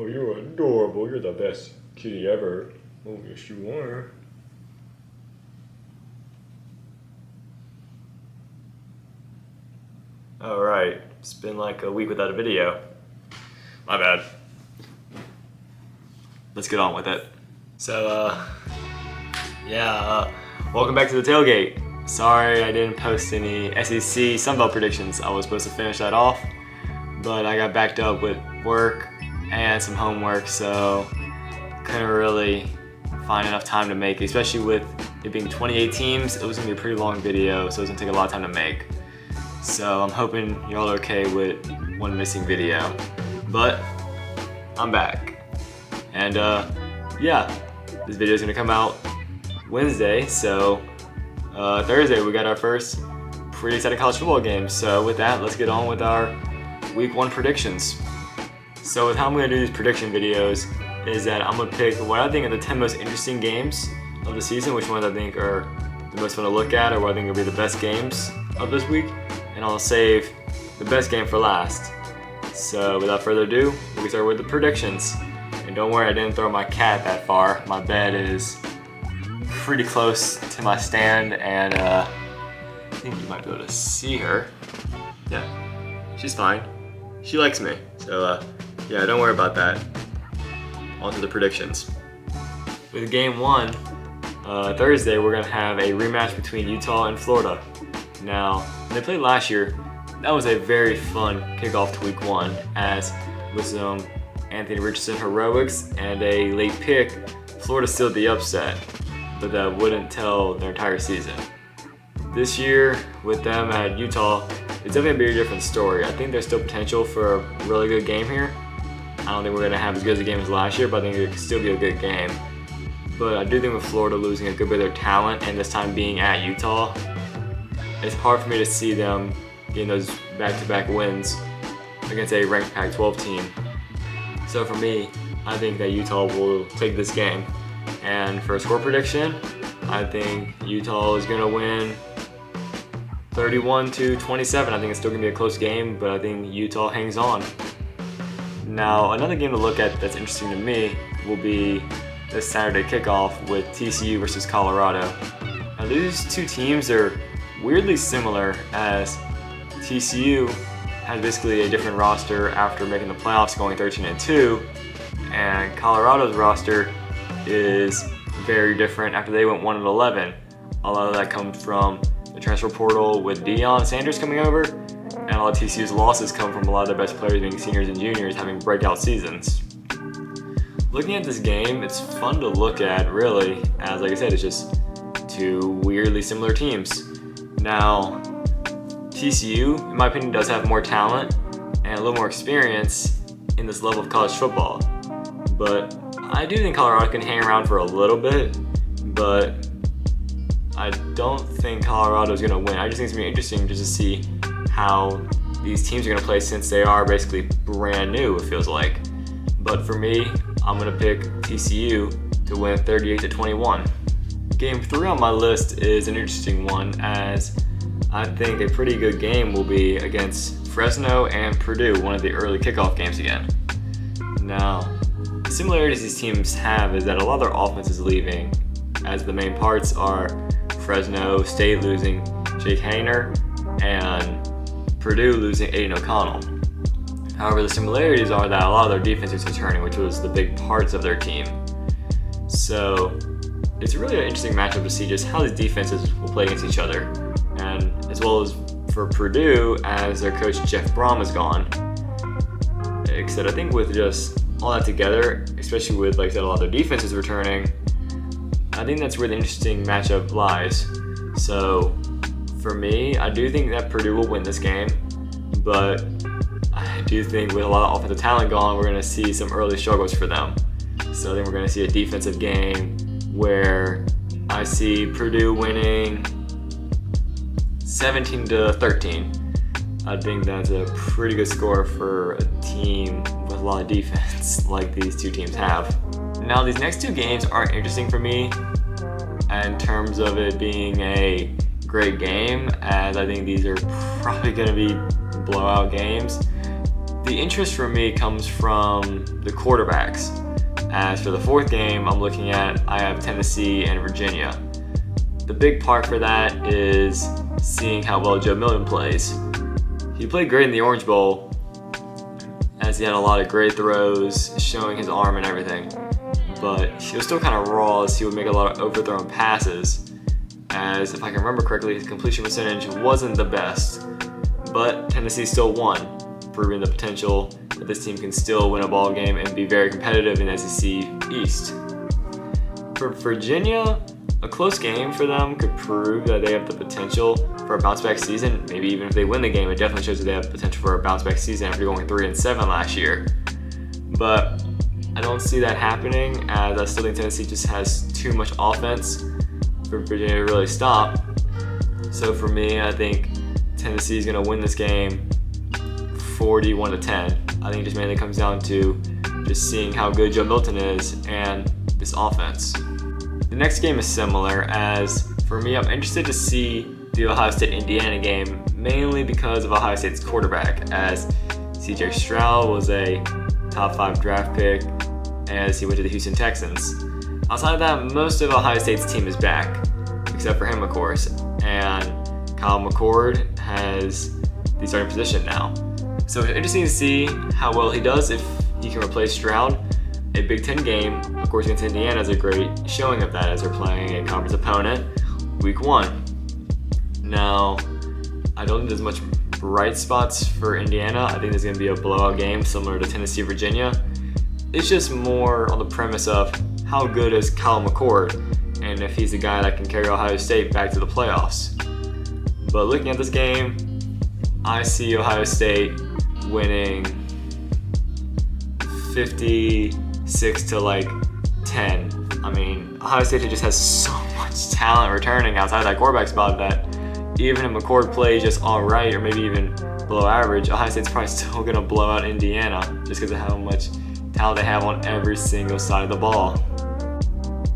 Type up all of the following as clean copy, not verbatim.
Oh, you're adorable. You're the best kitty ever. Oh, yes, you are. Alright, it's been like a week without a video. My bad. Let's get on with it. So, welcome back to the tailgate. Sorry I didn't post any SEC Sunbelt predictions. I was supposed to finish that off, but I got backed up with work and some homework, so couldn't really find enough time to make it, especially with it being 28 teams. It was gonna be a pretty long video, so it was gonna take a lot of time to make. So I'm hoping y'all are okay with one missing video, but I'm back. And this video is gonna come out Wednesday, so Thursday we got our first pretty exciting college football game. So with that, let's get on with our week 1 predictions. So with how I'm gonna do these prediction videos is that I'm gonna pick what I think are the 10 most interesting games of the season, which ones I think are the most fun to look at, or what I think will be the best games of this week, and I'll save the best game for last. So without further ado, we can start with the predictions. And don't worry, I didn't throw my cat that far. My bed is pretty close to my stand, and I think you might be able to see her. Yeah, she's fine. She likes me, so yeah, don't worry about that. On to the predictions. With game 1, Thursday, we're gonna have a rematch between Utah and Florida. Now, when they played last year, that was a very fun kickoff to week 1, as with some Anthony Richardson heroics and a late pick, Florida sealed the upset, but that wouldn't tell their entire season. This year, with them at Utah, it's definitely gonna be a different story. I think there's still potential for a really good game here. I don't think we're gonna have as good as a game as last year, but I think it could still be a good game. But I do think with Florida losing a good bit of their talent, and this time being at Utah, it's hard for me to see them getting those back-to-back wins against a ranked Pac-12 team. So for me, I think that Utah will take this game. And for a score prediction, I think Utah is gonna win 31-27. I think it's still gonna be a close game, but I think Utah hangs on. Now, another game to look at that's interesting to me will be this Saturday kickoff with TCU versus Colorado. Now, these two teams are weirdly similar, as TCU has basically a different roster after making the playoffs, going 13-2, and Colorado's roster is very different after they went 1-11. A lot of that comes from the transfer portal with Deion Sanders coming over, and a lot of TCU's losses come from a lot of their best players being seniors and juniors having breakout seasons. Looking at this game, it's fun to look at, really, as like I said, it's just two weirdly similar teams. Now, TCU, in my opinion, does have more talent and a little more experience in this level of college football. But I do think Colorado can hang around for a little bit, but I don't think Colorado is going to win. I just think it's going to be interesting just to see how these teams are going to play, since they are basically brand new, it feels like. But for me, I'm going to pick TCU to win 38-21. Game 3 on my list is an interesting one, as I think a pretty good game will be against Fresno and Purdue, one of the early kickoff games again. Now, the similarities these teams have is that a lot of their offense is leaving, as the main parts are Fresno State losing Jake Hayner and Purdue losing Aiden O'Connell. However, the similarities are that a lot of their defense is returning, which was the big parts of their team. So it's really an interesting matchup to see just how these defenses will play against each other, and as well as for Purdue, as their coach Jeff Brom is gone. Except I think with just all that together, especially with, like I said, a lot of their defense is returning, I think that's where the interesting matchup lies. So for me, I do think that Purdue will win this game, but I do think with a lot of offensive talent gone, we're going to see some early struggles for them. So I think we're going to see a defensive game where I see Purdue winning 17-13. I think that's a pretty good score for a team with a lot of defense like these two teams have. Now, these next two games aren't interesting for me in terms of it being a great game, as I think these are probably going to be blowout games. the interest for me comes from the quarterbacks. As for the fourth game, I have Tennessee and Virginia. The big part for that is seeing how well Joe Milton plays. He played great in the Orange Bowl, as he had a lot of great throws, showing his arm and everything. But he was still kind of raw, as he would make a lot of overthrown passes. As if I can remember correctly, his completion percentage wasn't the best. But Tennessee still won, proving the potential that this team can still win a ball game and be very competitive in SEC East. For Virginia, a close game for them could prove that they have the potential for a bounce-back season. Maybe even if they win the game, it definitely shows that they have the potential for a bounce-back season after going 3-7 last year. But I don't see that happening, as I still think Tennessee just has too much offense for Virginia to really stop. So for me, I think Tennessee is going to win this game 41-10. I think it just mainly comes down to just seeing how good Joe Milton is and this offense. The next game is similar, as for me, I'm interested to see the Ohio State-Indiana game, mainly because of Ohio State's quarterback, as CJ Stroud was a top 5 draft pick as he went to the Houston Texans. Outside of that, most of Ohio State's team is back, except for him, of course, and Kyle McCord has the starting position now. So it's interesting to see how well he does if he can replace Stroud. A Big Ten game, of course, against Indiana is a great showing of that, as they're playing a conference opponent week 1. Now, I don't think there's much bright spots for Indiana. I think there's going to be a blowout game similar to Tennessee-Virginia. It's just more on the premise of how good is Kyle McCord, and if he's the guy that can carry Ohio State back to the playoffs. But looking at this game, I see Ohio State winning 56-10. I mean, Ohio State just has so much talent returning outside that quarterback spot that even if McCord plays just all right, or maybe even below average, Ohio State's probably still going to blow out Indiana just because of how much talent they have on every single side of the ball.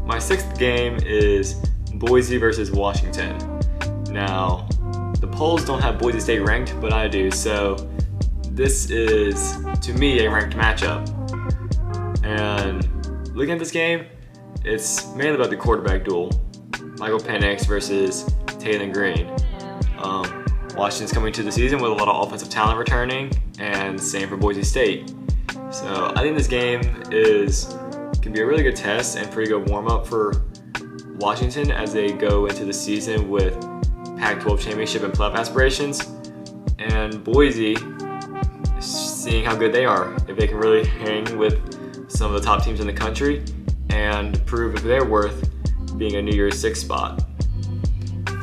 My sixth game is Boise versus Washington. Now, the polls don't have Boise State ranked, but I do, so this is, to me, a ranked matchup. And looking at this game, it's mainly about the quarterback duel. Michael Penix versus Taylor Green. Washington's coming to the season with a lot of offensive talent returning, and same for Boise State. So I think this game can be a really good test and pretty good warm-up for Washington as they go into the season with Pac-12 championship and playoff aspirations. And Boise, seeing how good they are, if they can really hang with some of the top teams in the country and prove if they're worth being a New Year's Six spot.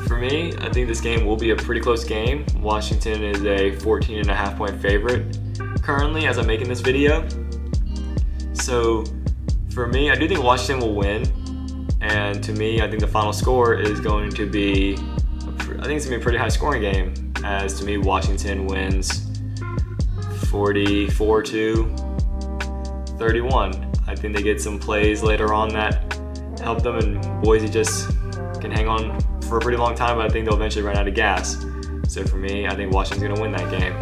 For me, I think this game will be a pretty close game. Washington is a 14.5 point favorite currently as I'm making this video. So for me, I do think Washington will win. And to me, I think the final score is going to be, a pretty high scoring game. As to me, Washington wins 44-31. I think they get some plays later on that help them, and Boise just can hang on for a pretty long time, but I think they'll eventually run out of gas. So for me, I think Washington's going to win that game.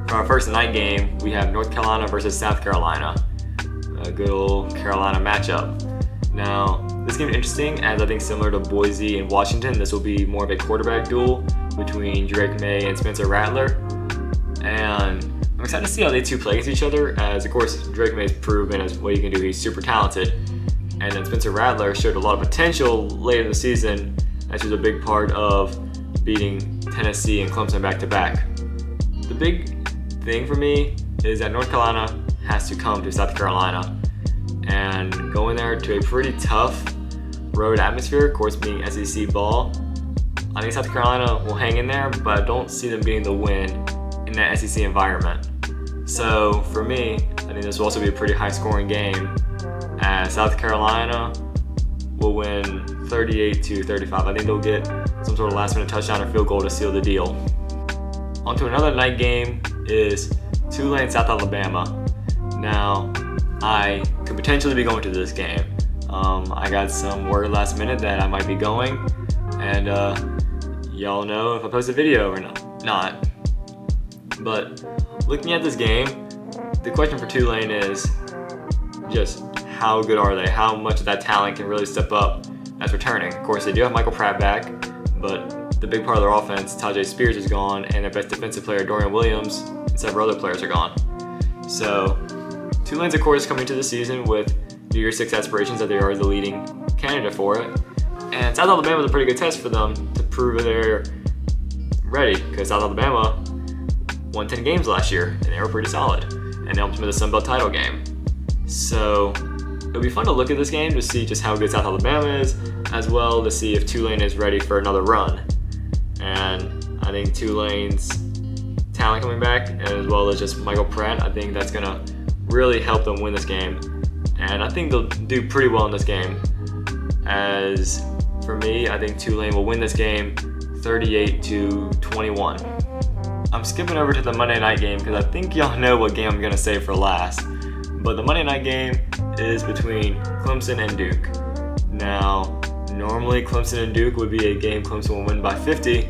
For our first night game, we have North Carolina versus South Carolina. A good old Carolina matchup. Now, this game is interesting, as I think similar to Boise and Washington, this will be more of a quarterback duel between Drake May and Spencer Rattler. And I'm excited to see how they two play against each other, as of course Drake May has proven as what he can do. He's super talented. And then Spencer Rattler showed a lot of potential late in the season, as he was a big part of beating Tennessee and Clemson back-to-back. The big thing for me is that North Carolina has to come to South Carolina and go in there to a pretty tough road atmosphere, of course being SEC ball. I think South Carolina will hang in there, but I don't see them getting the win in that SEC environment. So for me, I think this will also be a pretty high-scoring game, as South Carolina will win 38-35. I think they'll get some sort of last-minute touchdown or field goal to seal the deal. On to another night game is Tulane, South Alabama. Now, I could potentially be going to this game. I got some word last minute that I might be going, and y'all know if I post a video or not. But looking at this game, the question for Tulane is just how good are they? How much of that talent can really step up as returning? Of course, they do have Michael Pratt back, but the big part of their offense, Tajay Spears, is gone, and their best defensive player, Dorian Williams, and several other players are gone. So Tulane's, of course, coming to the season with New Year's Six aspirations that they are the leading candidate for it. And South Alabama was a pretty good test for them to prove they're ready, because South Alabama won 10 games last year, and they were pretty solid. And they almost made the Sun Belt title game. So it'll be fun to look at this game to see just how good South Alabama is, as well to see if Tulane is ready for another run. And I think Tulane's talent coming back, as well as just Michael Pratt, I think that's going to really help them win this game. And I think they'll do pretty well in this game. As for me, I think Tulane will win this game 38-21. I'm skipping over to the Monday night game because I think y'all know what game I'm going to save for last. But the Monday night game is between Clemson and Duke. Now, normally Clemson and Duke would be a game Clemson will win by 50,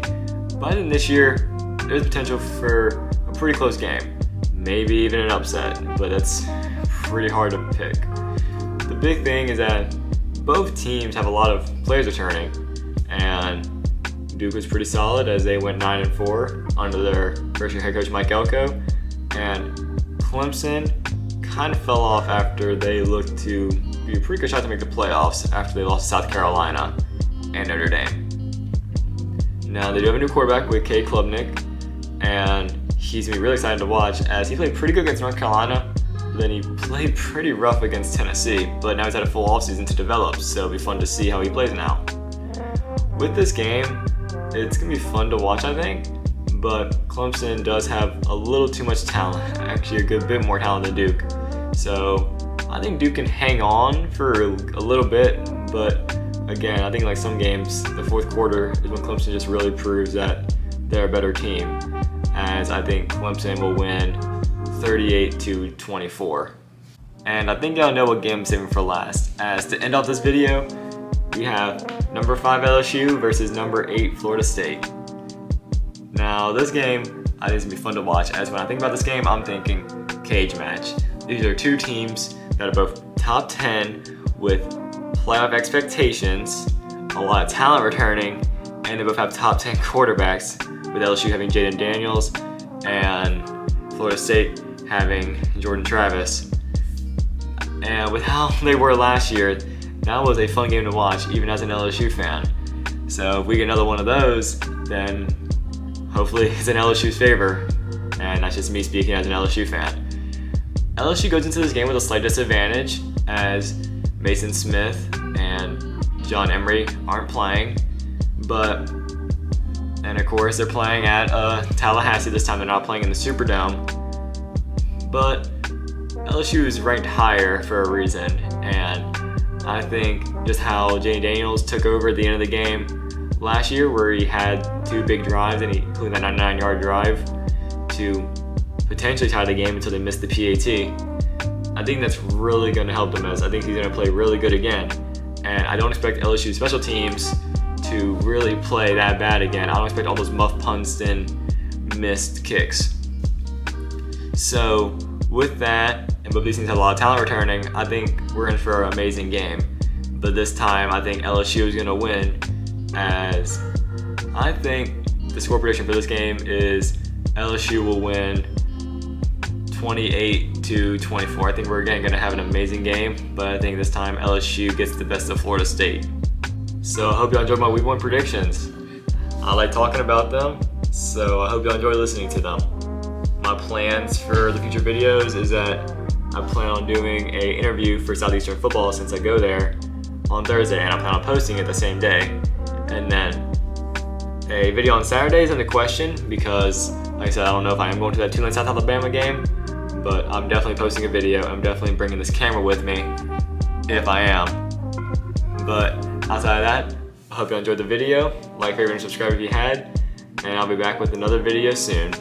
but I think this year there's potential for a pretty close game. Maybe even an upset, but that's pretty hard to pick. The big thing is that both teams have a lot of players returning, and Duke was pretty solid as they went 9-4 under their first-year head coach Mike Elko, and Clemson kind of fell off after they looked to be a pretty good shot to make the playoffs after they lost to South Carolina and Notre Dame. Now they do have a new quarterback with Cade Klubnik, and he's going to be really excited to watch as he played pretty good against North Carolina, then he played pretty rough against Tennessee, but now he's had a full offseason to develop, so it'll be fun to see how he plays now. With this game, it's going to be fun to watch, I think, but Clemson does have a little too much talent, actually a good bit more talent than Duke. So I think Duke can hang on for a little bit, but again, I think like some games, the fourth quarter is when Clemson just really proves that they're a better team, as I think Clemson will win 38-24. And I think y'all know what game I'm saving for last. As to end off this video, we have number 5 LSU versus number 8 Florida State. Now this game, I think it's gonna be fun to watch, as when I think about this game, I'm thinking cage match. These are two teams that are both top 10 with playoff expectations, a lot of talent returning, and they both have top 10 quarterbacks, with LSU having Jaden Daniels and Florida State having Jordan Travis. And with how they were last year, that was a fun game to watch, even as an LSU fan. So if we get another one of those, then hopefully it's in LSU's favor. And that's just me speaking as an LSU fan. LSU goes into this game with a slight disadvantage, as Mason Smith and John Emery aren't playing. And of course they're playing at Tallahassee this time, they're not playing in the Superdome. But LSU is ranked higher for a reason, and I think just how Jaden Daniels took over at the end of the game last year, where he had 2 big drives, and including that 99-yard drive to potentially tie the game until they missed the PAT. I think that's really going to help them, as I think he's going to play really good again. And I don't expect LSU special teams to really play that bad again. I don't expect all those Muff Punston missed kicks. So with that, and both these teams have a lot of talent returning, I think we're in for an amazing game. But this time, I think LSU is going to win, as I think the score prediction for this game is LSU will win 28-24. I think we're again going to have an amazing game, but I think this time LSU gets the best of Florida State. So I hope y'all enjoyed my week 1 predictions. I like talking about them, so I hope y'all enjoy listening to them. My plans for the future videos is that I plan on doing an interview for Southeastern Football since I go there on Thursday, and I plan on posting it the same day. And then a video on Saturdays in the question, because like I said, I don't know if I am going to that Tulane South Alabama game, but I'm definitely posting a video. I'm definitely bringing this camera with me if I am. But outside of that, I hope you enjoyed the video. Like, favorite, and subscribe if you had, and I'll be back with another video soon.